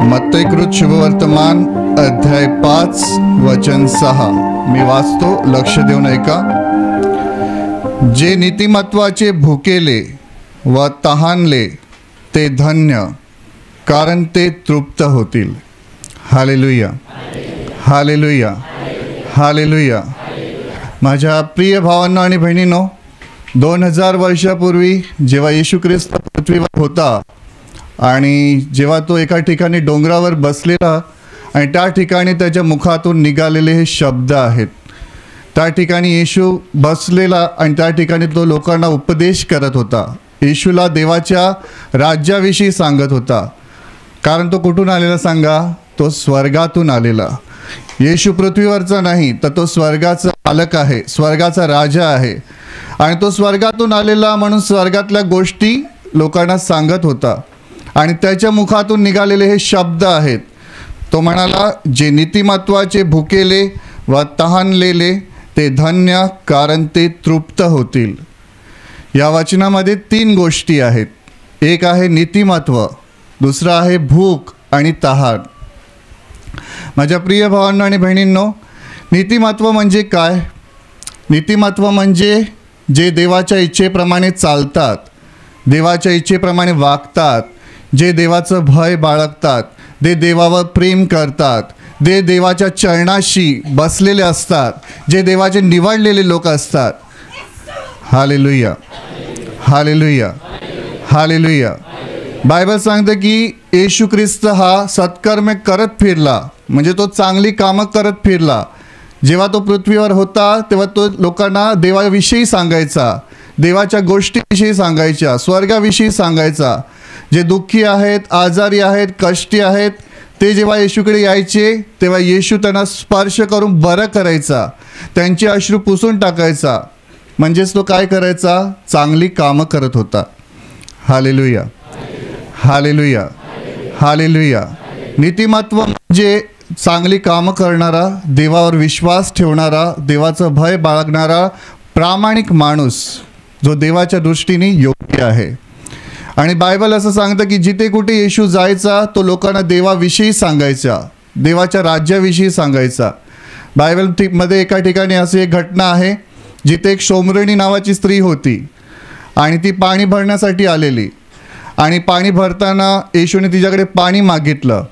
मत्तईकृत शुभवर्तमान अध्याय 5 वचन 6 मी वाचतो, लक्ष देऊन ऐका. जे नीतिमत्वाचे भुकेले व तहानले ते धन्य, कारण ते तृप्त होतील. Hallelujah, hallelujah, hallelujah. माझ्या प्रिय भावांनो आणि बहिणींनो, 2000 वर्षापूर्वी जेव्हा येशू ख्रिस्त पृथ्वीवर होता आणि जेव्हा तो एका ठिकाणी डोंगरावर बसलेला आणि त्या ठिकाणी त्याच्या मुखातून निघालेले हे शब्द आहेत. त्या ठिकाणी येशू बसलेला आणि त्या ठिकाणी तो लोकांना उपदेश करत होता. येशूला देवाच्या राज्याविषयी सांगत होता. कारण तो कुठून आलेला सांगा? तो स्वर्गातून आलेला. येशू पृथ्वीवरचा नाही, तर तो स्वर्गाचा मालक आहे, स्वर्गाचा राजा आहे. आणि तो स्वर्गातून आलेला म्हणून स्वर्गातल्या गोष्टी लोकांना सांगत होता. आणि त्याच्या मुखातून निघालेले हे शब्द आहेत. तो म्हणाला, जे नीतिमत्वाचे भुकेले व तहानलेले ते धन्य, कारण ते तृप्त होतील. या वचनामध्ये 3 गोष्टी आहेत. एक आहे नीतिमत्व, दुसरं आहे भूक आणि तहान. माझ्या प्रिय भावांनो आणि बहिणींनो, नीतिमत्व म्हणजे काय? नीतिमत्व म्हणजे जे देवाच्या इच्छेप्रमाणे चालतात, देवाच्या इच्छेप्रमाणे वागतात, जे देवाचं भय बाळगतात, जे देवावर प्रेम करतात, जे देवाच्या चरणाशी बसलेले असतात, जे देवाचे निवडलेले लोक असतात. Hallelujah, hallelujah, hallelujah. बायबल सांगते की येशू ख्रिस्त हा सत्कर्म करत फिरला, म्हणजे तो चांगली कामं करत फिरला. जेव्हा तो पृथ्वीवर होता तेव्हा तो लोकांना देवाविषयी सांगायचा, देवाच्या गोष्टीविषयी सांगायच्या, स्वर्गाविषयी सांगायचा. जे दुःखी आहेत, आजारी आहेत, कष्टी आहेत, ते जेव्हा येशूकडे यायचे तेव्हा येशू त्यांना स्पर्श करून बरं करायचा, त्यांचे अश्रू पुसून टाकायचा. म्हणजेच तो काय करायचा? चांगली कामं करत होता. Hallelujah, hallelujah, hallelujah. नीतिमत्व म्हणजे चांगली कामं करणारा, देवावर विश्वास ठेवणारा, देवाचं भय बाळगणारा प्रामाणिक माणूस, जो देवाच्या दृष्टीने योग्य आहे. आणि बायबल असं सांगतं की जिथे कुठे येशू जायचा तो लोकांना देवाविषयी सांगायचा, देवाच्या राज्याविषयी सांगायचा. बायबलमध्ये एका ठिकाणी अशी एक घटना आहे जिथे एक शोमरोणी नावाची स्त्री होती आणि ती पाणी भरण्यासाठी आलेली. आणि पाणी भरताना येशूने तिच्याकडे पाणी मागितलं.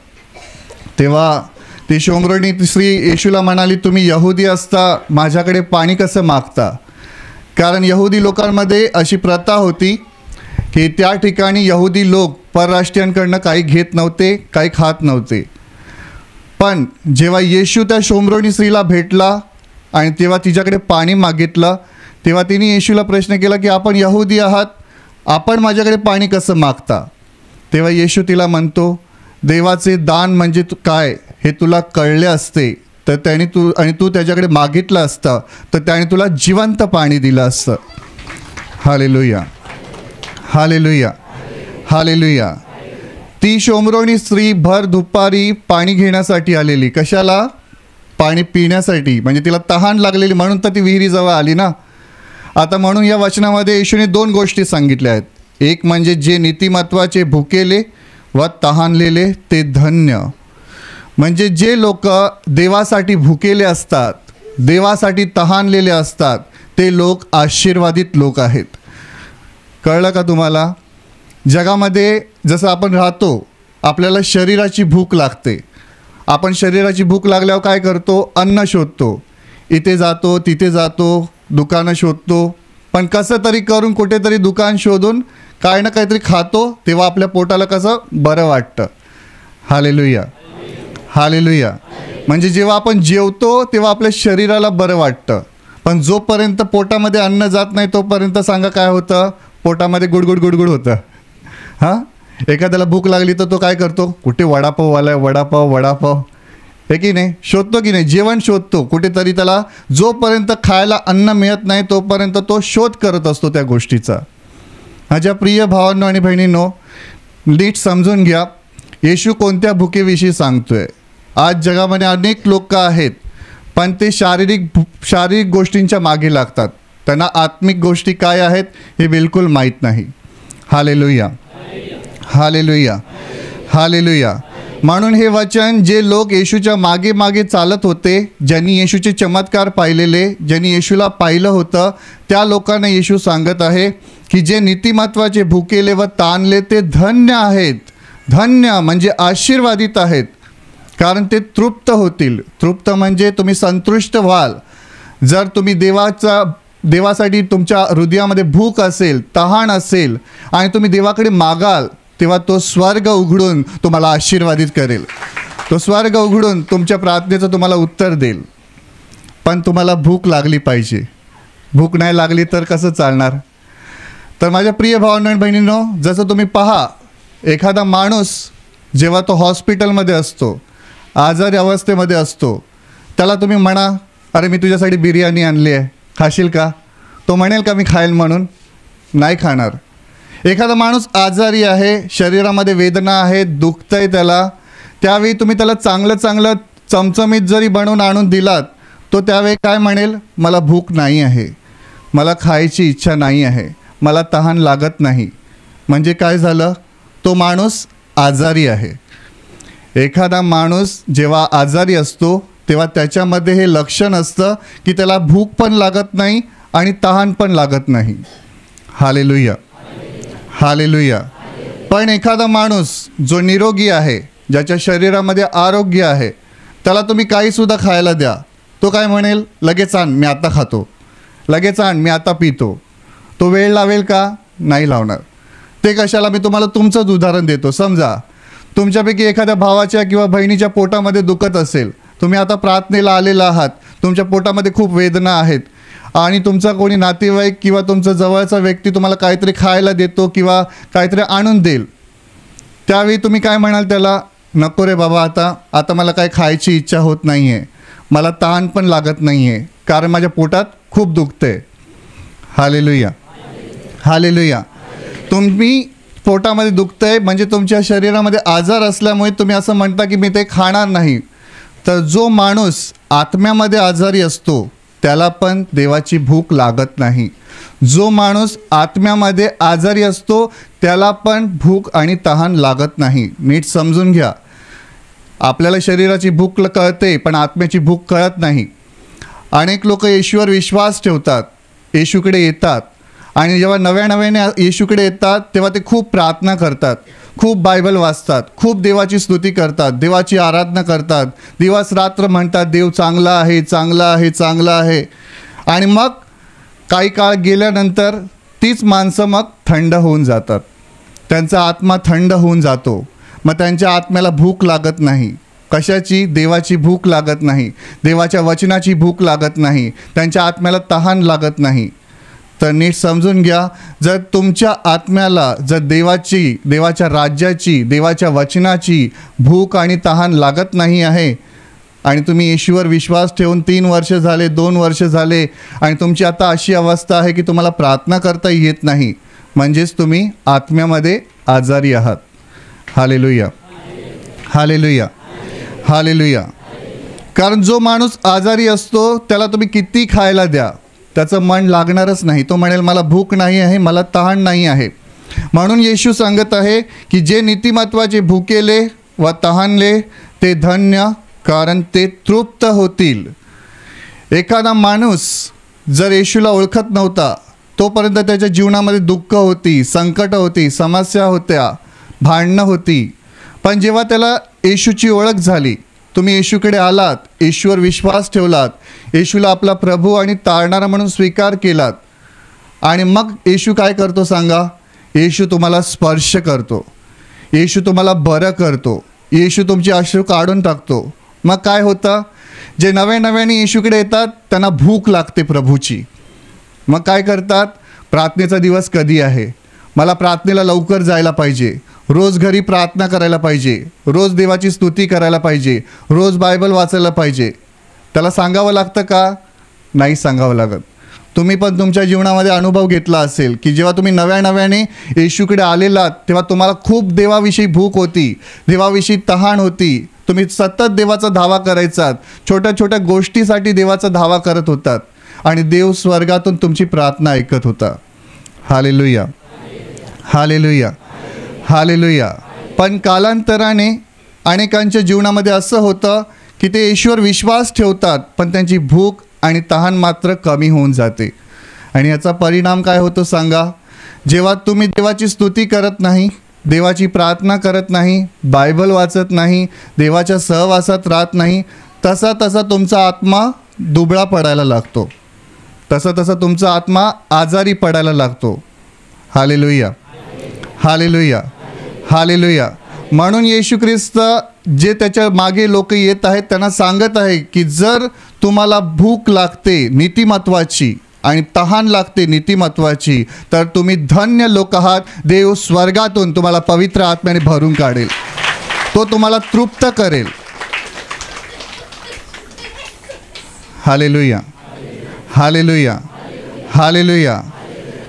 तेव्हा ती शोमरोणी स्त्री येशूला म्हणाली, तुम्ही यहुदी असता माझ्याकडे पाणी कसं मागता? कारण यहुदी लोकांमध्ये अशी प्रथा होती की त्या ठिकाणी यहुदी लोक परराष्ट्रीयांकडनं काही घेत नव्हते, काही खात नव्हते. पण जेव्हा येशू त्या शोमरोणी स्त्रीला भेटला आणि तेव्हा तिच्याकडे पाणी मागितलं, तेव्हा तिने येशूला प्रश्न केला की आपण यहुदी आहात, आपण माझ्याकडे पाणी कसं मागता? तेव्हा येशू तिला म्हणतो, देवाचे दान म्हणजे काय हे तुला कळले असते तर त्याने तू त्याच्याकडे मागितलं असतं तर त्याने तुला जिवंत पाणी दिलं असतं. Hallelujah, hallelujah, hallelujah. ती शोमरोणी स्त्री भर दुपारी पाणी घेण्यासाठी आलेली. कशाला? पाणी पिण्यासाठी. म्हणजे तिला तहान लागलेली म्हणून तर ती विहिरीजवळ आली ना. आता म्हणून या वचनामध्ये येशूने 2 गोष्टी सांगितल्या आहेत. एक म्हणजे जे नीतिमत्वाचे भुकेले व तहानलेले ते धन्य. म्हणजे जे लोक देवासाठी भुकेले असतात, देवासाठी तहानलेले असतात, ते लोक आशीर्वादित लोक आहेत. कळलं का तुम्हाला? जगामध्ये जसं आपण राहतो, आपल्याला शरीराची भूक लागते. आपण शरीराची भूक लागल्यावर काय करतो? अन्न शोधतो. इथे जातो, तिथे जातो, दुकानं शोधतो. पण कसं तरी करून कुठेतरी दुकान शोधून काय ना काहीतरी खातो, तेव्हा आपल्या पोटाला कसं बरं वाटतं. Hallelujah, hallelujah. म्हणजे जेव्हा आपण जेवतो तेव्हा आपल्या शरीराला बरं वाटतं. पण जोपर्यंत पोटामध्ये अन्न जात नाही तोपर्यंत सांगा काय होतं? पोटामध्ये गुडगुड गुडगुड होतं. हां, एखाद्याला भूक लागली तर तो काय करतो? कुठे वडापाववाला आहे, वडापाव, वडापाव. हे की नाही, शोधतो की नाही, जेवण शोधतो कुठेतरी. त्याला जोपर्यंत खायला अन्न मिळत नाही तोपर्यंत तो शोध करत असतो त्या गोष्टीचा. माझ्या प्रिय भावांनो आणि बहिणींनो, नीट समजून घ्या येशू कोणत्या भुकेविषयी सांगतोय. आज जगामध्ये अनेक लोक आहेत पण ते शारीरिक गोष्टींच्या मागे लागतात. त्यांना आत्मिक गोष्टी काय आहेत हे बिलकुल माहीत नाही. Hallelujah, hallelujah, hallelujah. म्हणून हे वचन जे लोक येशूच्या मागे मागे चालत होते, ज्यांनी येशूचे चमत्कार पाहिलेले, ज्यांनी येशूला पाहिलं होतं, त्या लोकांना येशू सांगत आहे की जे नीतिमत्वाचे भुकेले व ताणले ते धन्य आहेत. धन्य म्हणजे आशीर्वादित आहेत, कारण ते तृप्त होतील. तृप्त म्हणजे तुम्ही संतुष्ट व्हाल. जर तुम्ही देवासाठी तुमच्या हृदयामध्ये भूक असेल, तहान असेल आणि तुम्ही देवाकडे मागाल, तेव्हा तो स्वर्ग उघडून तुम्हाला आशीर्वादित करेल. तो स्वर्ग उघडून तुमच्या प्रार्थनेचं तुम्हाला उत्तर देईल. पण तुम्हाला भूक लागली पाहिजे. भूक नाही लागली तर कसं चालणार. तर माझ्या प्रिय भावांनो आणि बहिणींनो, जसं तुम्ही पहा, एखादा माणूस जेव्हा तो हॉस्पिटलमध्ये असतो, आजारी अवस्थेमध्ये असतो, त्याला तुम्ही म्हणा, अरे मी तुझ्यासाठी बिर्याणी आणली आहे, खाशील का? तो म्हणेल का मी खाईल म्हणून? नाही खाणार. एखादा माणूस आजारी आहे, शरीरामध्ये वेदना आहेत, दुखतंय त्याला, त्यावेळी तुम्ही त्याला चांगलं चांगलं चमचमीत जरी बनवून आणून दिलात, तो त्यावेळी काय म्हणेल? मला भूक नाही आहे, मला खायची इच्छा नाही आहे, मला तहान लागत नाही. म्हणजे काय झालं? तो माणूस आजारी आहे. एखादा माणूस जेव्हा आजारी असतो तेव्हा त्याच्यामध्ये हे लक्षण असतं की त्याला भूक पण लागत नाही आणि तहान पण लागत नाही. Hallelujah, hallelujah. पण एखादा माणूस जो निरोगी आहे, ज्याच्या शरीरामध्ये आरोग्य आहे, त्याला तुम्ही काहीसुद्धा खायला द्या, तो काय म्हणेल? लगेच आण, मी आता खातो, लगेच आण, मी आता पितो. तो वेळ लावेल का? नाही लावणार. ते कशाला? मी तुम्हाला तुमचंच उदाहरण देतो. समजा तुमच्यापैकी एखाद्या भावाच्या किंवा बहिणीच्या पोटामध्ये दुखत असेल, तुम्ही आता प्रार्थनेला आलेला आहात, तुमच्या पोटामध्ये खूप वेदना आहेत आणि तुमचा कोणी नातेवाईक किंवा तुमचा जवळचा व्यक्ती तुम्हाला काहीतरी खायला देतो किंवा काहीतरी आणून देईल, त्यावेळी तुम्ही काय म्हणाल त्याला? नको रे बाबा, आता मला काय खायची इच्छा होत नाही आहे, मला तहान पण लागत नाही आहे, कारण माझ्या पोटात खूप दुखतंय. Hallelujah, hallelujah. तुम्ही पोटामध्ये दुखतंय म्हणजे तुमच्या शरीरामध्ये आजार असल्यामुळे तुम्ही असं म्हणता की मी ते खाणार नाही. तर जो माणूस आत्म्यामध्ये आजारी असतो त्याला पण देवाची भूक लागत नाही. जो माणूस आत्म्यामध्ये आजारी असतो त्याला पण भूक आणि तहान लागत नाही. नीट समजून घ्या. आपल्याला शरीराची भूक कळते पण आत्म्याची भूक कळत नाही. अनेक लोक येशूवर विश्वास ठेवतात, येशूकडे येतात आणि जेव्हा नव्याने येशूकडे येतात तेव्हा ते खूप प्रार्थना करतात, खूप बायबल वाचतात, खूप देवाची स्तुती करतात, देवाची आराधना करतात, दिवस रात्र म्हणतात देव चांगला आहे, चांगला आहे, चांगला आहे. आणि मग काही काळ गेल्यानंतर तीच माणसं मग थंड होऊन जातात. त्यांचा आत्मा थंड होऊन जातो. मग त्यांच्या आत्म्याला भूक लागत नाही. कशाची? देवाची भूक लागत नाही, देवाच्या वचनाची भूक लागत नाही, त्यांच्या आत्म्याला तहान लागत नाही. तर नीट समजून घ्या, जर तुमच्या आत्म्याला जर देवाच्या राज्याची, देवाच्या वचनाची भूक आणि तहान लागत नाही आहे आणि तुम्ही येशूवर विश्वास ठेवून 3 वर्ष झाले, 2 वर्ष झाले आणि तुमची आता अशी अवस्था आहे की तुम्हाला प्रार्थना करता येत नाही, म्हणजेच तुम्ही आत्म्यामध्ये आजारी आहात. Hallelujah, hallelujah, hallelujah. कारण जो माणूस आजारी असतो त्याला तुम्ही किती खायला द्या, त्याचं मन लागणारच नाही. तो म्हणेल मला भूक नाही आहे, मला तहान नाही आहे. म्हणून येशू सांगत आहे की जे नीतिमत्वाचे भुकेले व तहानले ते धन्य, कारण ते तृप्त होतील. एखादा माणूस जर येशूला ओळखत नव्हता तोपर्यंत त्याच्या जीवनामध्ये दुःख होती, संकट होती, समस्या होत्या, भांडणं होती. पण जेव्हा त्याला येशूची ओळख झाली, तुम्ही येशूकडे आलात, येशूवर विश्वास ठेवलात, येशूला आपला प्रभू आणि तारणारा म्हणून स्वीकार केलात आणि मग येशू काय करतो सांगा? येशू तुम्हाला स्पर्श करतो, येशू तुम्हाला बरं करतो, येशू तुमचे अश्रू काढून टाकतो. मग काय होतं? जे नव्याने येशूकडे येतात त्यांना भूक लागते प्रभूची. मग काय करतात? प्रार्थनेचा दिवस कधी आहे, मला प्रार्थनेला लवकर जायला पाहिजे, रोज घरी प्रार्थना करायला पाहिजे, रोज देवाची स्तुती करायला पाहिजे, रोज बायबल वाचायला पाहिजे. त्याला सांगावं लागतं का? नाही सांगावं लागत. तुम्ही पण तुमच्या जीवनामध्ये अनुभव घेतला असेल की जेव्हा तुम्ही नव्याने येशूकडे आलेलात तेव्हा तुम्हाला खूप देवाविषयी भूक होती, देवाविषयी तहान होती. तुम्ही सतत देवाचा धावा करायचात, छोट्या छोट्या गोष्टीसाठी देवाचा धावा करत होतात आणि देव स्वर्गातून तुमची प्रार्थना ऐकत होता. Hallelujah, hallelujah, hallelujah. पण कालांतराने अनेकांच्या जीवनामध्ये असं होतं की ते येशूवर विश्वास ठेवतात पण त्यांची भूक आणि तहान मात्र कमी होऊन जाते. आणि याचा परिणाम काय होतो सांगा? जेव्हा तुम्ही देवाची स्तुती करत नाही, देवाची प्रार्थना करत नाही, बायबल वाचत नाही, देवाच्या सहवासात राहत नाही, तसा तसा तुमचा आत्मा दुबळा पडायला लागतो, तसा तसा तुमचा आत्मा आजारी पडायला लागतो. Hallelujah, hallelujah, hallelujah. म्हणून येशू ख्रिस्त जे त्याच्या मागे लोक येत आहेत त्यांना सांगत आहे की जर तुम्हाला भूक लागते नीतिमत्वाची आणि तहान लागते नीतिमत्वाची तर तुम्ही धन्य लोक आहात. देव स्वर्गातून तुम्हाला पवित्र आत्म्याने भरून काढेल, तो तुम्हाला तृप्त करेल. Hallelujah, hallelujah, hallelujah.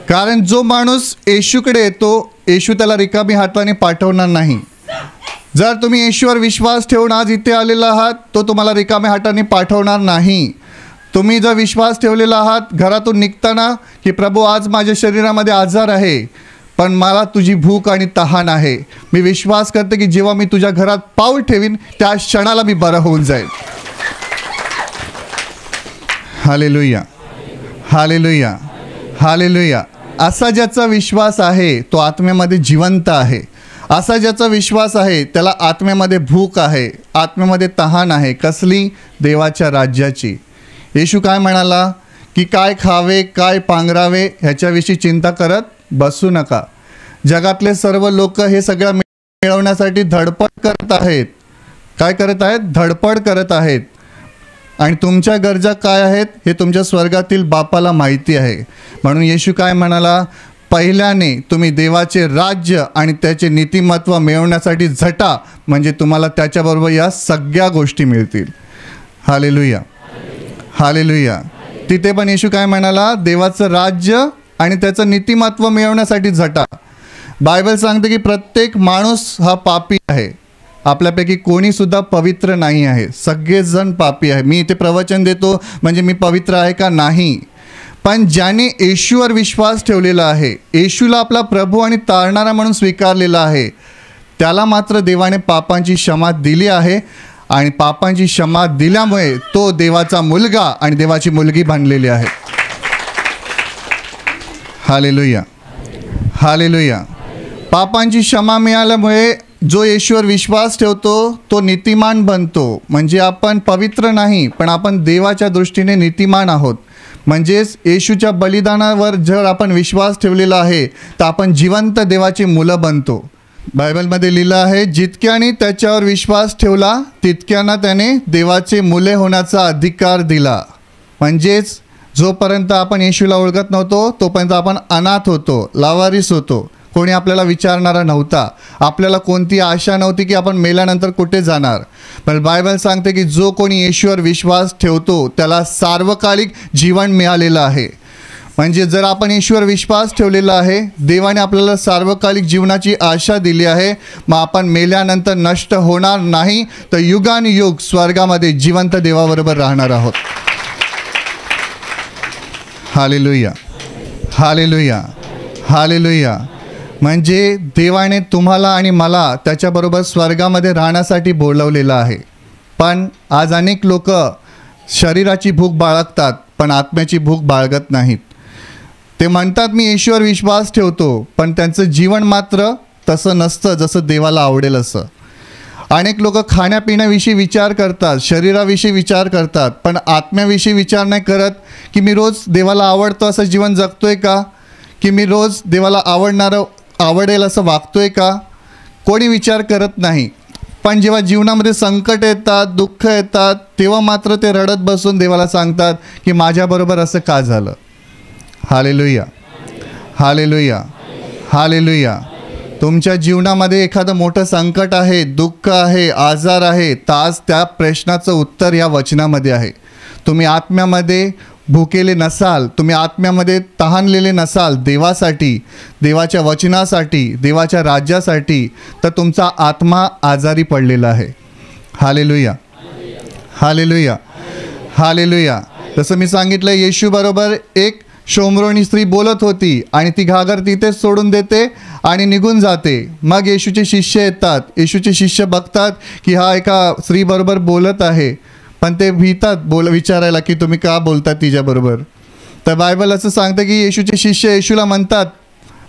कारण जो माणूस येशूकडे येतो येशू त्याला रिकामी हाताने पाठवणार नाही. जर तुम्ही येशूवर विश्वास ठेवून आज इथे आलेला आहात तो तुम्हाला रिकाम्या हाताने पाठवणार नाही. तुम्ही जर विश्वास ठेवलेला आहात घरातून निघताना की प्रभू आज माझ्या शरीरामध्ये आजार आहे पण मला तुझी भूक आणि तहान आहे, मी विश्वास करते की जेव्हा मी तुझ्या घरात पाऊल ठेवीन त्या क्षणाला मी बरं होऊन जाईल. Hallelujah, hallelujah, hallelujah. असा ज्याचा विश्वास आहे तो आत्म्यामध्ये जिवंत आहे. असा ज्याचा विश्वास आहे त्याला आत्म्यामध्ये भूक आहे, आत्म्यामध्ये तहान आहे. कसली? देवाच्या राज्याची. येशू काय म्हणाला की काय खावे काय पांघरावे ह्याच्याविषयी चिंता करत बसू नका. जगातले सर्व लोक हे सगळं मिळवण्यासाठी धडपड करत आहेत. काय करत आहेत? धडपड करत आहेत. आणि तुमच्या गरजा काय आहेत हे तुमच्या स्वर्गातील बापाला माहिती आहे. म्हणून येशू काय म्हणाला? पहिल्याने तुम्ही देवाचे राज्य आणि त्याचे नीतिमत्व मिळवण्यासाठी झटा, म्हणजे तुम्हाला त्याच्याबरोबर या सगळ्या गोष्टी मिळतील. Hallelujah, hallelujah. तिथे पण येशू काय म्हणाला? देवाचं राज्य आणि त्याचं नीतिमत्व मिळवण्यासाठी झटा. बायबल सांगते की प्रत्येक माणूस हा पापी आहे. आपल्यापैकी कोणीसुद्धा पवित्र नाही आहे, सगळेजण पापी आहे. मी इथे प्रवचन देतो म्हणजे मी पवित्र आहे का? नाही. पण ज्याने येशूवर विश्वास ठेवलेला आहे, येशूला आपला प्रभू आणि तारणारा म्हणून स्वीकारलेला आहे, त्याला मात्र देवाने पापांची क्षमा दिली आहे. आणि पापांची क्षमा दिल्यामुळे तो देवाचा मुलगा आणि देवाची मुलगी बनलेली आहे. Hallelujah, hallelujah. पापांची क्षमा मिळाल्यामुळे जो येशूवर विश्वास ठेवतो तो नीतिमान बनतो. म्हणजे आपण पवित्र नाही पण आपण देवाच्या दृष्टीने नीतिमान आहोत. म्हणजेच येशूच्या बलिदानावर जर आपण विश्वास ठेवलेला आहे तर आपण जिवंत देवाची मुलं बनतो. बायबलमध्ये लिहिलं आहे, जितक्याने त्याच्यावर विश्वास ठेवला तितक्यांना त्याने देवाचे मुले होण्याचा अधिकार दिला. म्हणजेच जोपर्यंत आपण येशूला ओळखत नव्हतो तोपर्यंत आपण अनाथ होतो, लावारिस होतो. कोणी आपल्याला विचारणारा नव्हता. आपल्याला कोणती आशा नव्हती की आपण मेल्यानंतर कुठे जाणार. पण बायबल सांगते की जो कोणी येशूवर विश्वास ठेवतो त्याला सार्वकालिक जीवन मिळालेलं आहे. म्हणजे जर आपण येशूवर विश्वास ठेवलेला आहे, देवाने आपल्याला सार्वकालिक जीवनाची आशा दिली आहे, मग आपण मेल्यानंतर नष्ट होणार नाही तर युगानुयुग स्वर्गामध्ये जिवंत देवाबरोबर राहणार आहोत. Hallelujah, hallelujah, hallelujah. म्हणजे देवाने तुम्हाला आणि मला त्याच्याबरोबर स्वर्गामध्ये राहण्यासाठी बोलवलेलं आहे. पण आज अनेक लोक शरीराची भूक बाळगतात पण आत्म्याची भूक बाळगत नाहीत. ते म्हणतात मी येशूवर विश्वास ठेवतो पण त्यांचं जीवन मात्र तसं नसतं जसं देवाला आवडेल असं. अनेक लोक खाण्यापिण्याविषयी विचार करतात, शरीराविषयी विचार करतात पण आत्म्याविषयी विचार नाही करत की मी रोज देवाला आवडतो असं जीवन जगतोय का, की मी रोज देवाला आवडेल असं वागतोय का. कोणी विचार करत नाही. पण जेव्हा जीवनामध्ये संकट येतात, दुःख येतात तेव्हा मात्र ते रडत बसून देवाला सांगतात की माझ्याबरोबर असं का झालं. Hallelujah, hallelujah, hallelujah. तुमच्या जीवनामध्ये एखादं मोठं संकट आहे, दुःख आहे, आजार आहे, तर आज त्या प्रश्नाचं उत्तर या वचनामध्ये आहे. तुम्ही आत्म्यामध्ये भुकेले नसाल, तुम्ही आत्म्यामध्ये तहानलेले नसाल देवासाठी, देवाच्या वचनासाठी, देवाच्या राज्यासाठी, तर तुमचा आत्मा आजारी पडलेला आहे. Hallelujah, hallelujah, hallelujah. जसं मी सांगितलं, येशू बरोबर एक शोमरोणी स्त्री बोलत होती आणि ती घागर तिथेच सोडून देते आणि निघून जाते. मग येशूचे शिष्य येतात. येशूचे शिष्य बघतात की हा एका स्त्रीबरोबर बोलत आहे, पण ते भीतात विचारायला की तुम्ही का बोलतात तिच्याबरोबर. तर बायबल असं सांगतं की येशूचे शिष्य येशूला म्हणतात,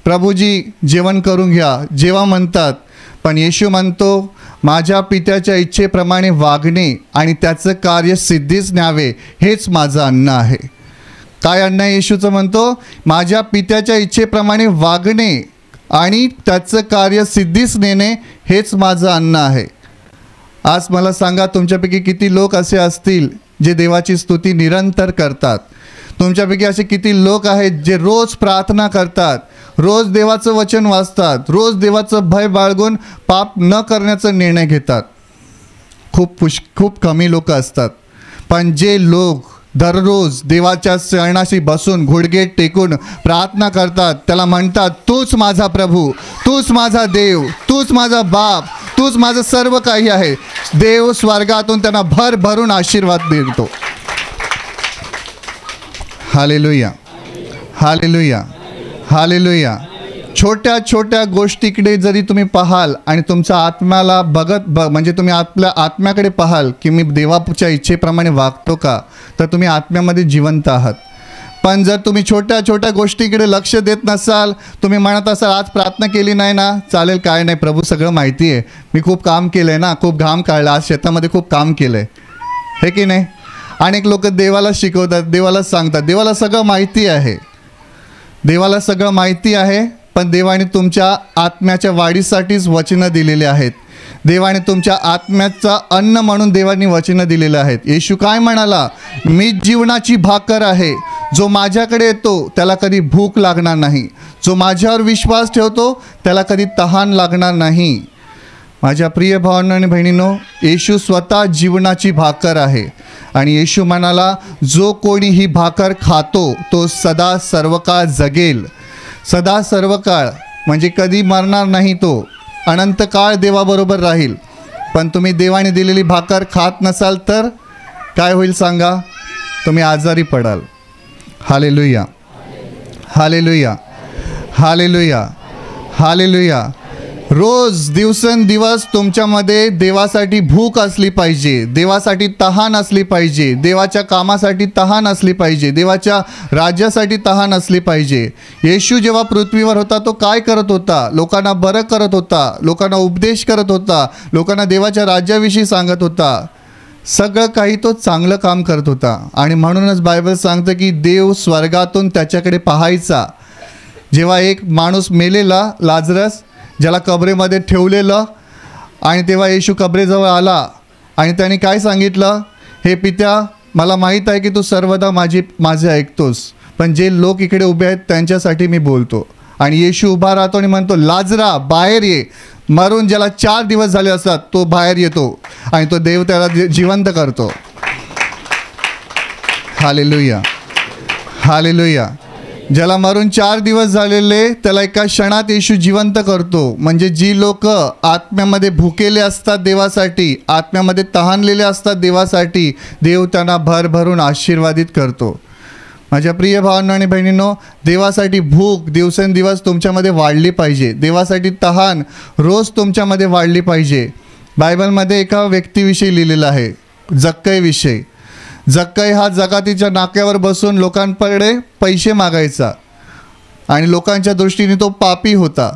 प्रभूजी जेवण करून घ्या. जेवा म्हणतात, पण येशू म्हणतो, माझ्या पित्याच्या इच्छेप्रमाणे वागणे आणि त्याचं कार्य सिद्धीस न्यावे हेच माझं अन्न आहे. काय अन्न आहे येशूचं? म्हणतो, माझ्या पित्याच्या इच्छेप्रमाणे वागणे आणि त्याचं कार्य सिद्धीस नेणे हेच माझं अन्न आहे. आज मला सांगा, तुमच्यापैकी किती लोक असे असतील जे देवाची स्तुती निरंतर करतात? तुमच्यापैकी असे किती लोक आहेत जे रोज प्रार्थना करतात, रोज देवाचं वचन वाचतात, रोज देवाचं भय बाळगून पाप न करण्याचा निर्णय घेतात? खूप कमी लोक असतात. पण जे लोक दररोज देवाच्या चरणाशी बसून गुडघे टेकून प्रार्थना करतात, त्याला म्हणतात, तूच माझा प्रभू, तूच माझा देव, तूच माझा बाप, तूच माझं सर्व काही आहे. देव स्वर्गातून त्यांना भरभरून आशीर्वाद देतो. Hallelujah, hallelujah, hallelujah. छोट्या छोट्या गोष्टीकडे जरी तुम्ही पाहाल आणि तुमच्या आत्म्याला म्हणजे तुम्ही आपल्या आत्म्याकडे पाहाल की मी देवाच्या इच्छेप्रमाणे वागतो का, तर तुम्ही आत्म्यामध्ये जिवंत आहात. पण जर तुम्ही छोट्या छोट्या गोष्टीकडे लक्ष देत नसाल, तुम्ही म्हणत असाल, आज प्रार्थना केली नाही ना, चालेल, काय नाही, प्रभू सगळं माहिती आहे, मी खूप काम केलं आहे ना, खूप घाम काढला, आज शेतामध्ये खूप काम केलं आहे, हे की नाही? अनेक लोक देवाला शिकवतात, देवाला सांगतात, देवाला सगळं माहिती आहे, देवाला सगळं माहिती आहे. पण देवाने तुमच्या आत्म्याच्या वाढीसाठीच वचनं दिलेले आहेत. देवाने तुमच्या आत्म्याचा अन्न म्हणून देवाने वचनं दिलेलं आहेत. येशू काय म्हणाला? मी जीवनाची भाकर आहे, जो माझ्याकडे येतो त्याला कधी भूक लागणार नाही, जो माझ्यावर विश्वास ठेवतो त्याला कधी तहान लागणार नाही. माझ्या प्रिय भावांनो आणि बहिणींनो, येशू स्वतः जीवनाची भाकर आहे. आणि येशू म्हणाला, जो कोणी ही भाकर खातो तो सदा सर्वकाळ जगेल. सदा सर्वकाळ म्हणजे कधी मरणार नाही, तो अनंत काळ देवाबरोबर राहील. पण तुम्ही देवाने दिलेली भाकर खात नसाल तर काय होईल सांगा? तुम्ही आजारी पडाल. Hallelujah, hallelujah, hallelujah, hallelujah. रोज दिवसेंदिवस तुमच्यामध्ये देवासाठी भूक असली पाहिजे, देवासाठी तहान असली पाहिजे, देवाच्या कामासाठी तहान असली पाहिजे, देवाच्या राज्यासाठी तहान असली पाहिजे. येशू जेव्हा पृथ्वीवर होता तो काय करत होता? लोकांना बरं करत होता, लोकांना उपदेश करत होता, लोकांना देवाच्या राज्याविषयी सांगत होता. सगळं काही तो चांगलं काम करत होता. आणि म्हणूनच बायबल सांगतं की देव स्वर्गातून त्याच्याकडे पाहायचा. जेव्हा एक माणूस मेलेला, लाजरस, ज्याला कबरेमध्ये ठेवलेलं, आणि तेव्हा येशू कबरेजवळ आला आणि त्याने काय सांगितलं? हे पित्या, मला माहीत आहे की तू सर्वदा माझे ऐकतोस, पण जे लोक इकडे उभे आहेत त्यांच्यासाठी मी बोलतो. आणि येशू उभा राहतो आणि म्हणतो, लाजरा बाहेर ये. मरून ज्याला 4 दिवस झाले असतात तो बाहेर येतो आणि तो देव त्याला जिवंत करतो. Hallelujah, hallelujah. ज्याला मरून 4 दिवस झालेले त्याला एका क्षणात येशू जिवंत करतो. म्हणजे जी लोक आत्म्यामध्ये भुकेले असतात देवासाठी, आत्म्यामध्ये तहानलेले असतात देवासाठी, देव त्यांना भरभरून आशीर्वादित करतो. माझ्या प्रिय भावांनो आणि बहिणींनो, देवासाठी भूक दिवसेंदिवस तुमच्यामध्ये वाढली पाहिजे. देवासाठी तहान रोज तुमच्यामध्ये वाढली पाहिजे. बायबलमध्ये एका व्यक्तीविषयी लिहिलेलं आहे, जक्कईविषयी. जक्कई हा जगातीच्या नाक्यावर बसून लोकांकडे पैसे मागायचा आणि लोकांच्या दृष्टीने तो पापी होता.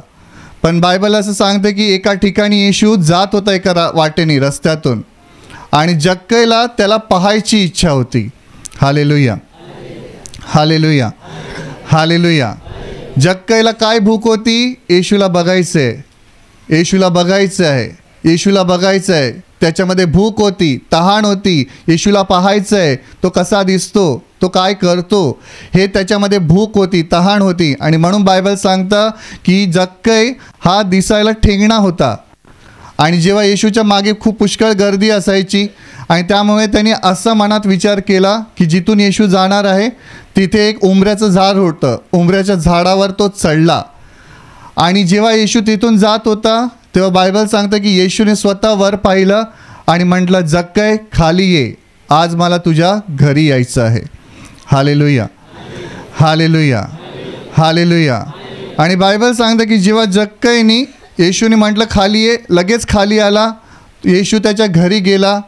पण बायबल असं सांगते की एका ठिकाणी येशू जात होता एका वाटेने, रस्त्यातून, आणि जक्कईला त्याला पाहायची इच्छा होती. Hallelujah, hallelujah, hallelujah. जक्कईला काय भूक होती? येशूला बघायचं आहे, येशूला बघायचं आहे, येशूला बघायचं आहे. त्याच्यामध्ये भूक होती, तहान होती, येशूला पाहायचं आहे, तो कसा दिसतो, तो काय करतो हे त्याच्यामध्ये भूक होती, तहान होती. आणि म्हणून बायबल सांगतं की जक्कई हा दिसायला ठेंगणा होता. आणि जेव्हा येशूच्या मागे खूप पुष्कळ गर्दी असायची आणि त्यामुळे त्यांनी असा मनात विचार केला की जिथून येशू जाणार आहे तिथे एक उंबऱ्याचं झाड होतं. उंबऱ्याच्या झाडावर तो चढला. आणि जेव्हा येशू तिथून जात होता तेव्हा बायबल सांगतं की येशूने स्वतः वर पाहिलं आणि म्हटलं, जक्कई खाली ये, आज मला तुझ्या घरी यायचं आहे. Hallelujah, hallelujah, hallelujah. आणि बायबल सांगतं की जेव्हा जक्कईनी येशूने म्हटलं खाली ये, लगेच खाली आला. येशू त्याच्या घरी गेला.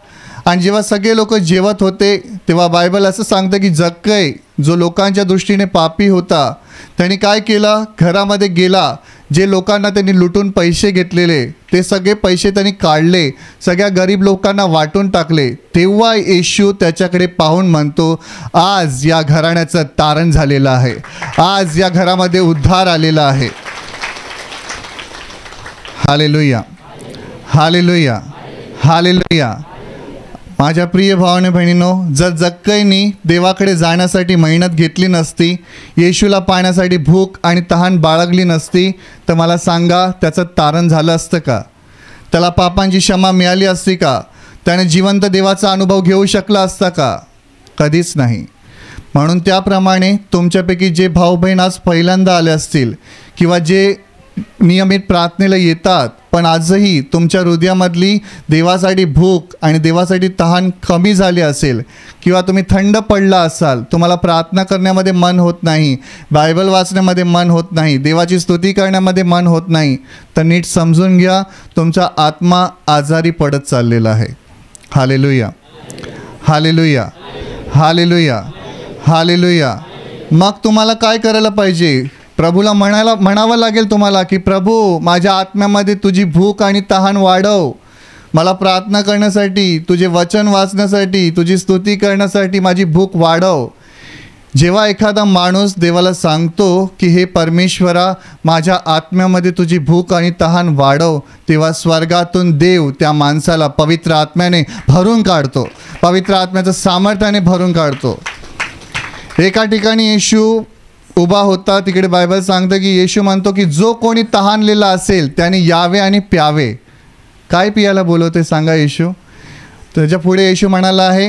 आणि जेव्हा सगळे लोक जेवत होते तेव्हा बायबल असं सांगतं की जक्कई जो लोकांच्या दृष्टीने पापी होता त्यांनी काय केलं, घरामध्ये गेला. जे लोकांना त्यांनी लुटून पैसे घेतलेले ते सगळे पैसे त्यांनी काढले, सगळ्या गरीब लोकांना वाटून टाकले. तेव्हा येशू त्याच्याकडे पाहून म्हणतो, आज या घराण्याचं तारण झालेलं आहे, आज या घरामध्ये उद्धार आलेला आहे. Hallelujah, hallelujah, hallelujah. माझ्या प्रिय भावाने बहिणींनो, जर जक्कईनी देवाकडे जाण्यासाठी मेहनत घेतली नसती, येशूला पाहण्यासाठी भूक आणि तहान बाळगली नसती, तर मला सांगा त्याचं तारण झालं असतं का? त्याला पापांची क्षमा मिळाली असती का? त्याने जिवंत देवाचा अनुभव घेऊ शकला असता का? कधीच नाही. म्हणून त्याप्रमाणे तुमच्यापैकी जे भाऊ बहीण आज पहिल्यांदा आले असतील किंवा जे नियमित प्रार्थनेला येतात पण आजही तुमच्या हृदयामधली देवासाठी भूक आणि देवासाठी तहान कमी झाली असेल किंवा तुम्ही थंड पडला असाल, तुम्हाला प्रार्थना करण्यामध्ये मन होत नाही, बायबल वाचण्यामध्ये मन होत नाही, देवाची स्तुती करण्यामध्ये मन होत नाही, तर नीट समजून घ्या, तुमचा आत्मा आजारी पडत चाललेला आहे. Hallelujah, hallelujah, hallelujah, hallelujah. मग तुम्हाला काय करायला पाहिजे? प्रभूला म्हणावं लागेल तुम्हाला की प्रभू, माझ्या आत्म्यामध्ये तुझी भूक आणि तहान वाढव. मला प्रार्थना करण्यासाठी, तुझे वचन वाचण्यासाठी, तुझी स्तुती करण्यासाठी माझी भूक वाढव. जेव्हा एखादा माणूस देवाला सांगतो की हे परमेश्वरा, माझ्या आत्म्यामध्ये तुझी भूक आणि तहान वाढव, तेव्हा स्वर्गातून देव त्या माणसाला पवित्र आत्म्याने भरून काढतो, पवित्र आत्म्याचं सामर्थ्याने भरून काढतो. एका ठिकाणी येशू उभा होता. तिकडे बायबल सांगतं की येशू म्हणतो की जो कोणी तहानलेला असेल त्याने यावे आणि प्यावे. काय पियाला बोलवते सांगा येशू? त्याच्या पुढे येशू म्हणाला आहे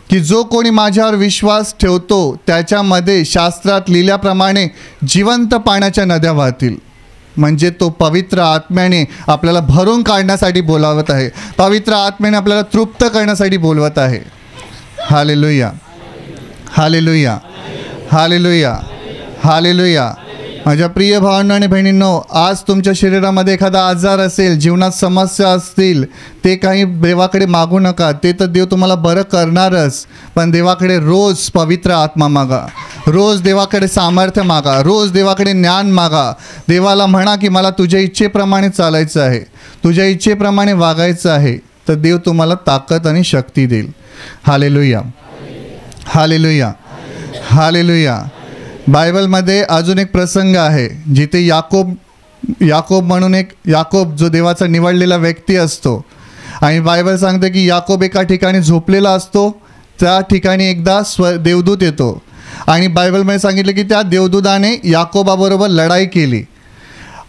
की जो कोणी माझ्यावर विश्वास ठेवतो त्याच्यामध्ये शास्त्रात लिहिल्याप्रमाणे जिवंत पाण्याच्या नद्या वाहतील. म्हणजे तो पवित्र आत्म्याने आपल्याला भरून काढण्यासाठी बोलावत आहे, पवित्र आत्म्याने आपल्याला तृप्त करण्यासाठी बोलवत आहे. Hallelujah, hallelujah, hallelujah, hallelujah. माझ्या प्रिय भावांनो आणि बहिणींनो, आज तुमच्या शरीरामध्ये एखादा आजार असेल, जीवनात समस्या असतील, ते काही देवाकडे मागू नका. ते तर देव तुम्हाला बरं करणारच, पण देवाकडे रोज पवित्र आत्मा मागा, रोज देवाकडे सामर्थ्य मागा, रोज देवाकडे ज्ञान मागा. देवाला म्हणा की मला तुझ्या इच्छेप्रमाणे चालायचं आहे, तुझ्या इच्छेप्रमाणे वागायचं आहे, तर देव तुम्हाला ताकद आणि शक्ती देईल. Hallelujah, hallelujah, hallelujah. बायबलमध्ये अजून एक प्रसंग आहे जिथे याकोब म्हणून याकोब जो देवाचा निवडलेला व्यक्ती असतो, आणि बायबल सांगते की याकोब एका ठिकाणी झोपलेला असतो. त्या ठिकाणी एकदा देवदूत येतो आणि बायबलमध्ये सांगितलं की त्या देवदूताने याकोबाबरोबर लढाई केली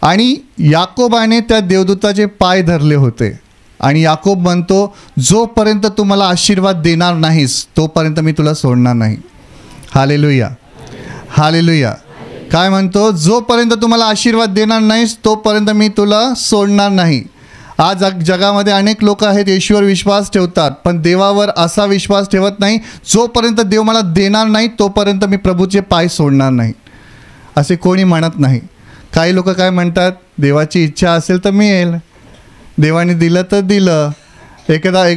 आणि याकोबाने त्या देवदूताचे पाय धरले होते. आणि याकोब म्हणतो, जोपर्यंत तू मला आशीर्वाद देणार नाहीस तोपर्यंत मी तुला सोडणार नाही. Hallelujah, hallelujah. काय म्हणतो? जोपर्यंत तुम्हाला आशीर्वाद देणार नाहीस तोपर्यंत मी तुला सोडणार नाही. आज जगामध्ये अनेक लोक आहेत, येशूवर विश्वास ठेवतात, पण देवावर असा विश्वास ठेवत नाही, जोपर्यंत देव मला देणार नाही तोपर्यंत मी प्रभूचे पाय सोडणार नाही. असे कोणी म्हणत नाही. काही लोक काय म्हणतात, देवाची इच्छा असेल तर मिळेल, देवाने दिलं तर दिलं.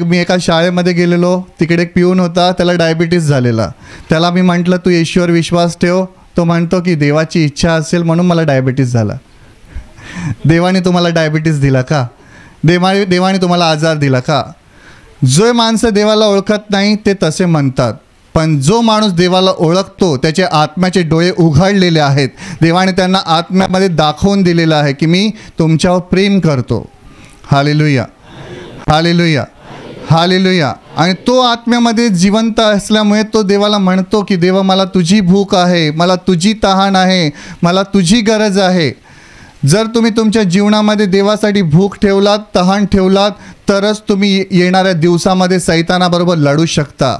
मी एका शाळेमध्ये गेलेलो, तिकडे एक पिऊन होता, त्याला डायबिटीस झालेला. त्याला मी म्हटलं तू येशूवर विश्वास ठेव. तो म्हणतो की देवाची इच्छा असेल म्हणून मला डायबिटीस झाला. देवाने तुम्हाला डायबिटीस दिला का? देवाने तुम्हाला आजार दिला का? जो माणसं देवाला ओळखत नाही ते तसे म्हणतात, पण जो माणूस देवाला ओळखतो त्याचे आत्म्याचे डोळे उघडलेले आहेत. देवाने त्यांना आत्म्यामध्ये दाखवून दिलेलं आहे की मी तुमच्यावर प्रेम करतो. Hallelujah, hallelujah, hallelujah. आणि तो आत्म्यामध्ये जिवंत असल्यामुळे तो देवाला म्हणतो की देवा, मला तुझी भूक आहे, मला तुझी तहान आहे, मला तुझी गरज आहे. जर तुम्ही तुमच्या जीवनामध्ये देवासाठी भूक ठेवलात, तहान ठेवलात, तरच तुम्ही येणाऱ्या दिवसामध्ये सैतानाबरोबर लढू शकता.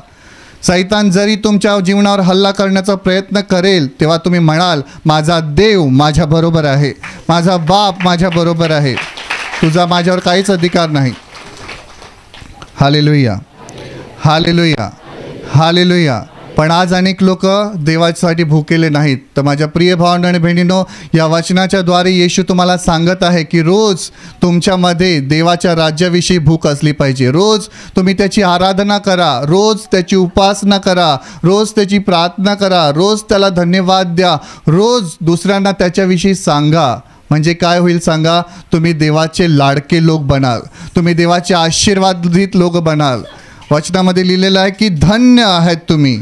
सैतान जरी तुमच्या जीवनावर हल्ला करण्याचा प्रयत्न करेल, तेव्हा तुम्ही म्हणाल, माझा देव माझ्याबरोबर आहे, माझा बाप माझ्याबरोबर आहे, तुझा माझ्यावर काहीच अधिकार नाही. Hallelujah, hallelujah, hallelujah. पण आज अनेक लोक देवासाठी भुकेले नाहीत. तर माझ्या प्रिय भावंड आणि बहिणींनो, या वचनाच्या द्वारे येशू तुम्हाला सांगत आहे की रोज तुमच्यामध्ये देवाच्या राज्याविषयी भूक असली पाहिजे. रोज तुम्ही त्याची आराधना करा, रोज त्याची उपासना करा, रोज त्याची प्रार्थना करा, रोज त्याला धन्यवाद द्या, रोज दुसऱ्यांना त्याच्याविषयी सांगा. म्हणजे काय होईल सांगा, तुम्ही देवाचे लाडके लोक बनाल, तुम्ही देवाचे आशीर्वादित लोक बनाल. वचनामध्ये लिहिलेलं आहे की धन्य आहात तुम्ही.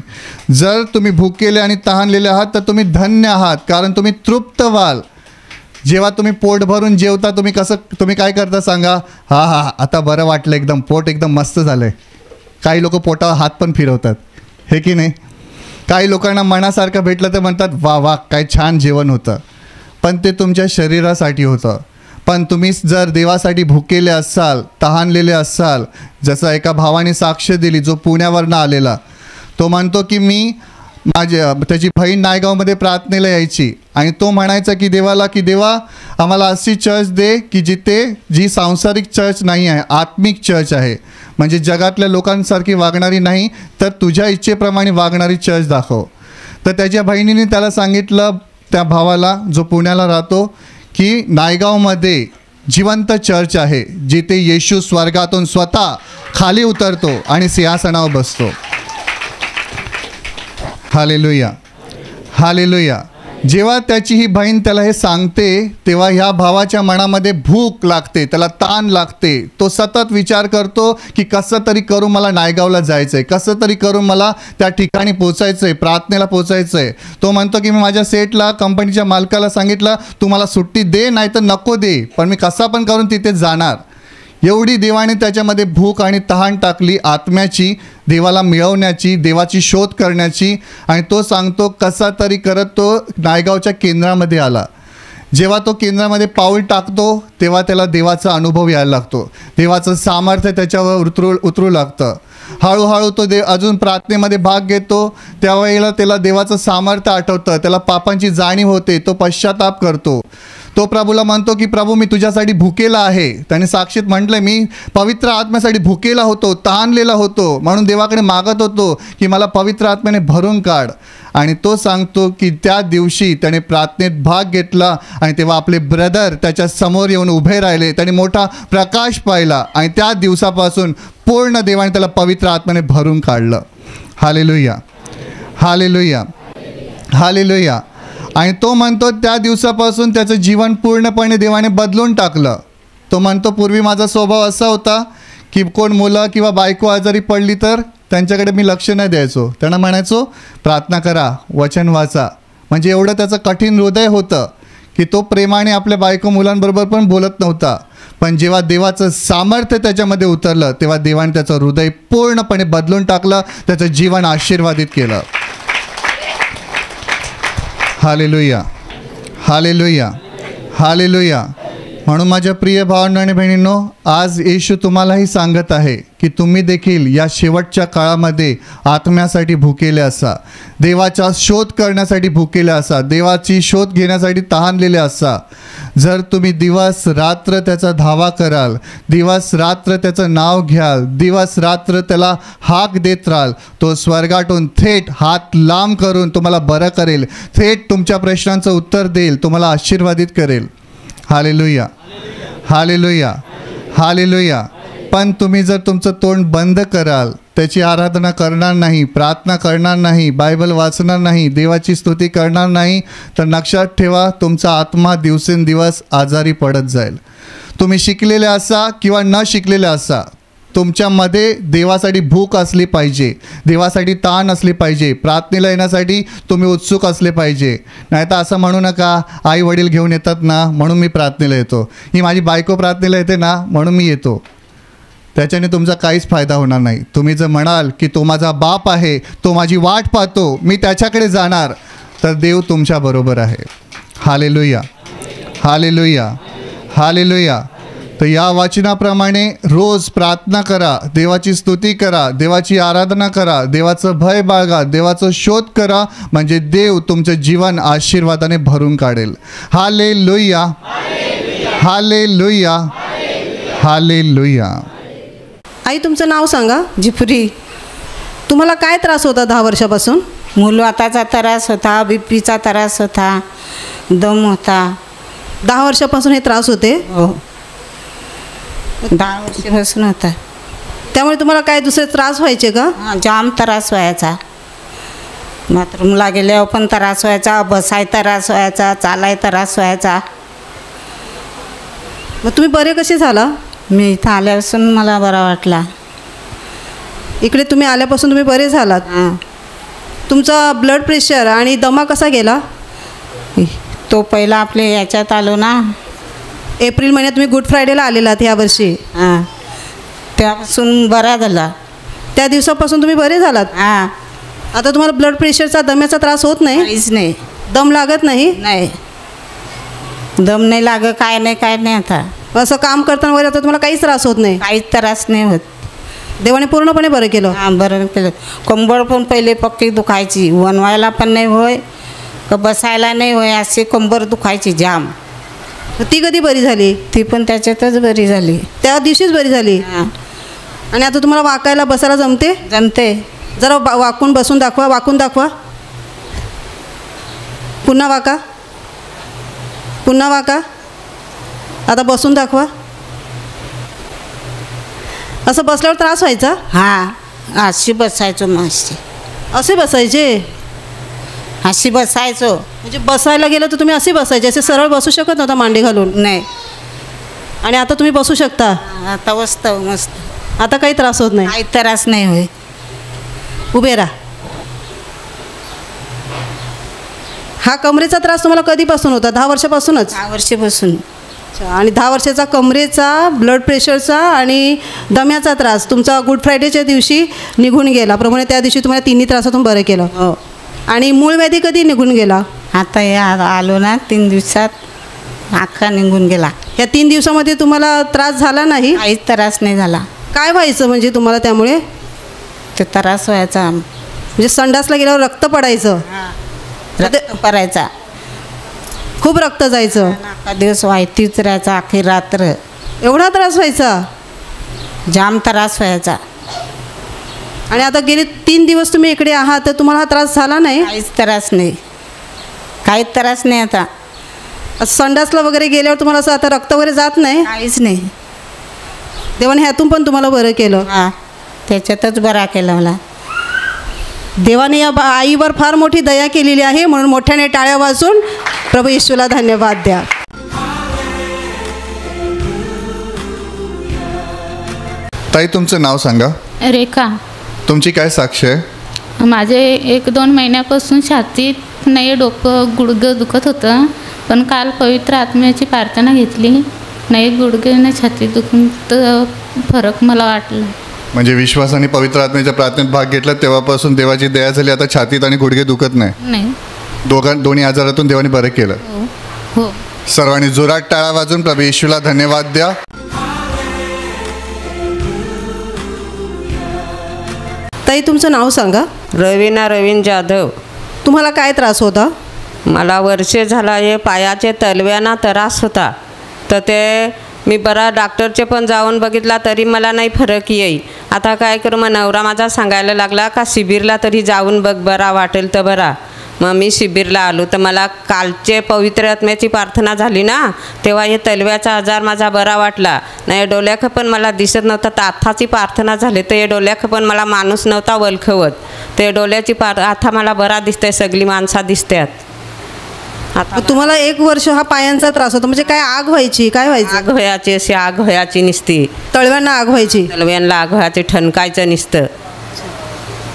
जर तुम्ही भुकेले आणि तहानलेले आहात तर तुम्ही धन्य आहात, कारण तुम्ही तृप्त व्हाल. जेव्हा तुम्ही पोट भरून जेवता, तुम्ही काय करता सांगा, हा हा आता बरं वाटलं, एकदम पोट एकदम मस्त झालं आहे. काही लोक पोटावर हात पण फिरवतात, हे की नाही. काही लोकांना मनासारखं भेटलं तर म्हणतात, वा वा काय छान जेवण होतं, पण ते तुमच्या शरीरासाठी होतं. पण तुम्ही जर देवासाठी भुकेले असाल, तहानलेले असाल, जसं एका भावाने साक्ष दिली जो पुण्यावरनं आलेला, तो म्हणतो की मी त्याची बहीण नायगावमध्ये प्रार्थनेला यायची आणि तो म्हणायचा की देवाला की देवा, आम्हाला अशी चर्च दे की जी सांसारिक चर्च नाही आहे, आत्मिक चर्च आहे. म्हणजे जगातल्या लोकांसारखी वागणारी नाही, तर तुझ्या इच्छेप्रमाणे वागणारी चर्च दाखव. तर त्याच्या बहिणीने त्याला सांगितलं, त्या भावाला जो पुण्याला राहतो, की नायगावमध्ये जिवंत चर्च आहे, जिथे येशू स्वर्गातून स्वतः खाली उतरतो आणि सिंहासनावर बसतो. Hallelujah, hallelujah. जेव्हा त्याची ही बहीण त्याला हे सांगते, तेव्हा ह्या भावाच्या मनामध्ये भूक लागते, त्याला ताण लागते. तो सतत विचार करतो की कसं तरी करून मला नायगावला जायचं आहे, कसं तरी करून मला त्या ठिकाणी पोचायचं आहे, प्रार्थनेला पोचायचं आहे. तो म्हणतो की मी माझ्या सेटला, कंपनीच्या मालकाला सांगितलं, तू मला सुट्टी दे नाही तर नको दे, पण मी कसा पण करून तिथे जाणार. एवढी देवाने त्याच्यामध्ये भूक आणि तहान टाकली आत्म्याची, देवाला मिळवण्याची, देवाची शोध करण्याची. आणि तो सांगतो कसा तरी करत तो नायगावच्या केंद्रामध्ये आला. जेव्हा तो केंद्रामध्ये पाऊल टाकतो, तेव्हा त्याला देवाचा अनुभव यायला लागतो, देवाचं सामर्थ्य त्याच्यावर उतरू लागतं. हळूहळू तो अजून प्रार्थनेमध्ये भाग घेतो. त्यावेळेला त्याला देवाचं सामर्थ्य आठवतं, त्याला पापांची जाणीव होते, तो पश्चाताप करतो. तो प्रभूला म्हणतो की प्रभू, मी तुझ्यासाठी भुकेला आहे. त्याने साक्षीत म्हटलं, मी पवित्र आत्म्यासाठी भुकेला होतो, तहानलेला होतो, म्हणून देवाकडे मागत होतो की मला पवित्र आत्म्याने भरून काढ. आणि तो सांगतो की त्या दिवशी त्याने प्रार्थनेत भाग घेतला आणि तेव्हा आपले ब्रदर त्याच्या समोर येऊन उभे राहिले. त्याने मोठा प्रकाश पाहिला आणि त्या दिवसापासून पूर्ण देवाने त्याला पवित्र आत्म्याने भरून काढलं. Hallelujah, hallelujah, hallelujah. आणि तो म्हणतो त्या दिवसापासून त्याचं जीवन पूर्णपणे देवाने बदलून टाकलं. तो म्हणतो, पूर्वी माझा स्वभाव असा होता की कोण मुलं किंवा बायको आजारी पडली तर त्यांच्याकडे मी लक्ष नाही द्यायचो, त्यांना म्हणायचो प्रार्थना करा, वचन वाचा. म्हणजे एवढं त्याचं कठीण हृदय होतं की तो प्रेमाने आपल्या बायको मुलांबरोबर पण बोलत नव्हता. पण जेव्हा देवाचं सामर्थ्य त्याच्यामध्ये उतरलं, तेव्हा देवाने त्याचं हृदय पूर्णपणे बदलून टाकलं, त्याचं जीवन आशीर्वादित केलं. Hallelujah, hallelujah, hallelujah. म्हणून माझ्या प्रिय भावांनो आणि बहिणींनो, आज येशू तुम्हालाही सांगत आहे की तुम्ही देखील या शेवटच्या काळामध्ये आत्म्यासाठी भुकेले असा, देवाचा शोध करण्यासाठी भुकेले असा, देवाची शोध घेण्यासाठी तहानलेले असा. जर तुम्ही दिवस रात्र त्याचा धावा कराल, दिवस रात्र त्याचं नाव घ्याल, दिवस रात्र त्याला हाक देत राहाल, तो स्वर्गातून थेट हात लांब करून तुम्हाला बरं करेल, थेट तुमच्या प्रश्नांचं उत्तर देईल, तुम्हाला आशीर्वादित करेल. Hallelujah, hallelujah, hallelujah. पण तुम्ही जर तुमचं तोंड बंद कराल, त्याची आराधना करणार नाही, प्रार्थना करणार नाही, बायबल वाचणार नाही, देवाची स्तुती करणार नाही, तर लक्षात ठेवा, तुमचा आत्मा दिवसेंदिवस आजारी पडत जाईल. तुम्ही शिकलेले असा किंवा न शिकलेले असा, तुमच्यामध्ये देवासाठी भूक असली पाहिजे, देवासाठी ताण असली पाहिजे, प्रार्थनेला येण्यासाठी तुम्ही उत्सुक असले पाहिजे. नाही तर असं म्हणू नका, आई वडील घेऊन येतात ना म्हणून मी प्रार्थनेला येतो, ही माझी बायको प्रार्थनेला येते ना म्हणून मी येतो. त्याच्याने तुमचा काहीच फायदा होणार नाही. तुम्ही जर म्हणाल की तो माझा बाप आहे, तो माझी वाट पाहतो, मी त्याच्याकडे जाणार, तर देव तुमच्याबरोबर आहे. Hallelujah, hallelujah, hallelujah. तर या वचनाप्रमाणे रोज प्रार्थना करा, देवाची स्तुती करा, देवाची आराधना करा, देवाचं भय बाळगा, देवाचा शोध करा, म्हणजे देव तुमचं जीवन आशीर्वादाने भरून काढेल. Hallelujah, hallelujah, hallelujah. आई तुमचं नाव सांगा. जिपरी. तुम्हाला काय त्रास होता 10 वर्षापासून? मूलवाताचा त्रास होता, बीपीचा त्रास होता, दम होता. 10 वर्षापासून हे त्रास होते. हो, 10 वर्षापासून होता. त्यामुळे तुम्हाला काय दुसरे त्रास व्हायचे का? जाम त्रास व्हायचा. बाथरूमला गेल्यावर पण त्रास व्हायचा, बसाय त्रास व्हायचा, चालाय त्रास व्हायचा. मग तुम्ही बरे कसे झाला? मी इथं आल्यापासून मला बरा वाटला. इकडे तुम्ही आल्यापासून तुम्ही बरे झालात. हां. तुमचा ब्लड प्रेशर आणि दमा कसा गेला? तो पहिला आपले याच्यात आलो ना, एप्रिल महिन्यात तुम्ही गुड फ्रायडेला आलेलात यावर्षी. हां, त्यापासून बरा झाला. त्या दिवसापासून तुम्ही बरे झालात. हां. आता तुम्हाला ब्लड प्रेशरचा, दम्याचा त्रास होत नाही? काहीच नाही. दम लागत नाही? नाही, दम नाही लागत, काय नाही आता. असं काम करताना वगैरे आता तुम्हाला काहीच त्रास होत नाही? काहीच त्रास नाही होत. देवाने पूर्णपणे बरं केलं. हां, बरं केलं. कंबर पण पहिले पक्की दुखायची, वनवायला पण नाही होय, का बसायला नाही होय, असे कंबर दुखायची जाम. ती कधी बरी झाली? ती पण त्याच्यातच बरी झाली. त्या दिवशीच बरी झाली. हां, आणि आता तुम्हाला वाकायला बसायला जमते? जमते. जरा वाकून बसून दाखवा, वाकून दाखवा. पुन्हा वाका, पुन्हा वाका. आता बसून दाखवा. असं बसल्यावर त्रास व्हायचा? हां, अशी बसायचो माशी. असे बसायचे? अशी बसायचो. म्हणजे बसायला गेलं तर तुम्ही असे बसायचे, असे सरळ बसू शकत नव्हता मांडी घालून? नाही. आणि आता तुम्ही बसू शकता? आता मस्त मस्त. आता काही त्रास होत नाही? काही त्रास नाही होय. उभे राहा. हा कमरेचा त्रास तुम्हाला कधीपासून होता? 10 वर्षापासूनच? 10 वर्षापासून. आणि 10 वर्षाचा कमरेचा, ब्लड प्रेशरचा आणि दम्याचा त्रास तुमचा गुड फ्रायडेच्या दिवशी निघून गेला. प्रमाणे त्या दिवशी तुम्हाला तिन्ही त्रासातून बरं केलं. हो. आणि मूळ व्याधी कधी निघून गेला? आता या आलो ना 3 दिवसात अख्खा निघून गेला. या 3 दिवसामध्ये तुम्हाला त्रास झाला नाही? काहीच त्रास नाही झाला. काय व्हायचं म्हणजे तुम्हाला त्यामुळे? ते त्रास व्हायचा, म्हणजे संडासला गेल्यावर रक्त पडायचं? रक्त पडायचा, खूप रक्त जायचं? अख्खा दिवस व्हायतीच राहायचा, अख्खी रात्र. एवढा त्रास व्हायचा? जाम त्रास व्हायचा. आणि आता गेले 3 दिवस तुम्ही इकडे आहात, तर तुम्हाला हा त्रास झाला नाही? काहीच त्रास नाही, काहीच त्रास नाही. आता संडासला वगैरे गेल्यावर तुम्हाला असं आता रक्त वगैरे जात नाही? काहीच नाही. देवाने ह्यातून पण तुम्हाला बरं केलं. हां, त्याच्यातच बरा केला मला. देवाने या आईवर फार मोठी दया केलेली आहे, म्हणून मोठ्याने टाळ्या वाजून प्रभू येशूला धन्यवाद द्या. ताई तुमचं नाव सांगा. रेखा. तुमची काय साक्ष आहे? माझे 1-2 महिन्यापासून छातीत नाही, डोकं गुडघं दुखत होतं, पण काल पवित्र आत्म्याची प्रार्थना घेतली, नाही गुडघे नाही छातीत दुखून तर फरक मला वाटला. म्हणजे विश्वास आणि पवित्र आत्म्याच्या प्रार्थनेत भाग घेतला तेव्हापासून देवाची दया झाली, आता छातीत आणि गुडघे दुखत नाही? नाही. दोन्ही आजारातून देवाने बरं केलं. हो हो. सर्वांनी जोरात टाळा वाजून प्रभू येशूला धन्यवाद द्या. ताई तुमचं नाव सांगा. रवीन जाधव. तुम्हाला काय त्रास होता? मला वर्षे झाला हे पायाचे तलव्यांना त्रास होता, तर ते मी बरा डॉक्टरचे पण जाऊन बघितला तरी मला नाही फरक येई. आता काय करू, मग नवरा माझा सांगायला लागला का शिबिरला तरी जाऊन बघ, बरा वाटेल तर बरा. मग मी शिबिरला आलो, तर मला कालचे पवित्र आत्म्याची प्रार्थना झाली ना, तेव्हा हे तलव्याचा आजार माझा बरा वाटला. नाही डोल्याख पण मला दिसत नव्हता, तर आथाची प्रार्थना झाली तर हे डोल्याख पण मला माणूस नव्हता वलखवत, ते डोल्याची आता मला बरा दिसतंय, सगळी माणसा दिसतात. आता तुम्हाला 1 वर्ष हा पायांचा त्रास होता, म्हणजे काय आग व्हायची, काय व्हायचं? आग व्हायची, अशी आग व्हायची निसती, तळव्यांना आग व्हायची, तलव्यांना आग व्हायची, ठणकायचं निसतं.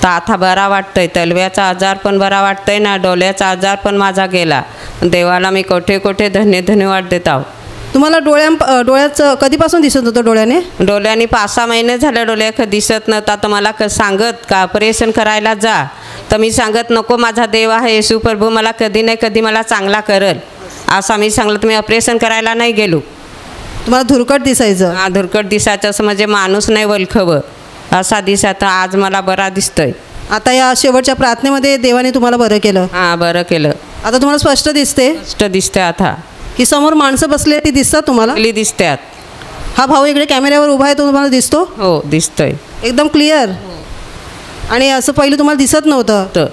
तर आता बरा वाटतंय, तलव्याचा आजार पण बरा वाटतंय ना, डोल्याचा आजार पण माझा गेला. देवाला मी कोठे कोठे धन्यवाद देत आहो. तुम्हाला डोळ्याचं कधीपासून दिसत होतं डोळ्याने? डोळ्यांनी 5-6 महिने झाले डोळ्या दिसत नव्हता. तर मला सांगत का ऑपरेशन करायला जा, तर मी सांगत नको, माझा देव आहे येशू प्रभू मला कधी नाही कधी मला चांगला करल असं मी सांगलं. तर मी ऑपरेशन करायला नाही गेलो. तुम्हाला धुरकट दिसायचं? हा, धुरकट दिसायचं, असं म्हणजे माणूस नाही वलखवं असा दिसायचा. आज मला बरा दिसतोय. आता या शेवटच्या प्रार्थनेमध्ये देवाने तुम्हाला बरं केलं? हां, बरं केलं. आता तुम्हाला स्पष्ट दिसते स्पष्ट दिसते आता. की समोर माणसं बसली ती दिसतात तुम्हाला? क्ली दिसतात. हा भाऊ इकडे कॅमेऱ्यावर उभा आहे, तो तुम्हाला दिसतो? हो, दिसतोय एकदम क्लिअर. आणि असं पहिलं तुम्हाला दिसत नव्हतं. तर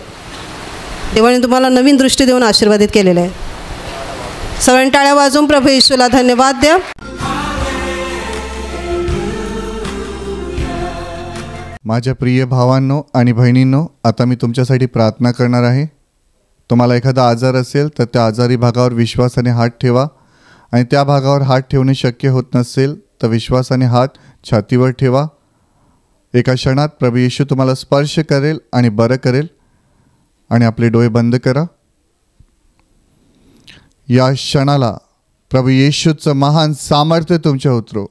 देवाने तुम्हाला नवीन दृष्टी देऊन आशीर्वादित केलेलं आहे. सगळ्यांनी टाळ्या वाजवून प्रभू येशूला धन्यवाद द्या. माझ्या प्रिय भावांनो आणि बहिणींनो, आता मी तुमच्यासाठी प्रार्थना करणार आहे. तुम्हाला एखादा आजार असेल तर त्या आजारी भागावर विश्वासाने हात ठेवा, आणि त्या भागावर हात ठेवणे शक्य होत नसेल तर विश्वासाने हात छातीवर ठेवा. एका क्षणात प्रभू येशू तुम्हाला स्पर्श करेल आणि बरं करेल. आणि आपले डोळे बंद करा. या क्षणाला प्रभू येशूचं महान सामर्थ्य तुमच्या उतरो.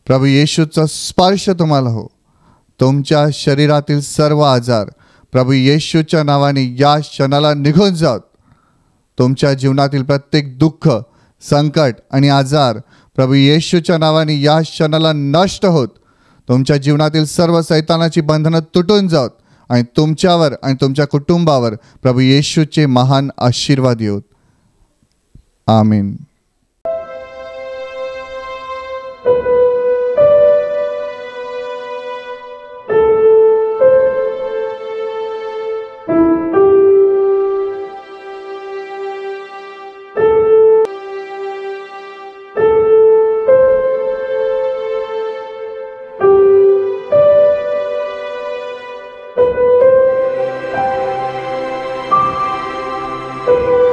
प्रभू येशूचा स्पर्श तुम्हाला हो. तुमच्या शरीरातील सर्व आजार प्रभू येशूच्या नावाने या क्षणाला निघून जात. तुमच्या जीवनातील प्रत्येक दुःख, संकट आणि आजार प्रभू येशूच्या नावाने या क्षणाला नष्ट होत. तुमच्या जीवनातील सर्व सैतानाची बंधनं तुटून जात आणि तुमच्यावर आणि तुमच्या कुटुंबावर प्रभू येशूचे महान आशीर्वाद येऊत. आमीन. you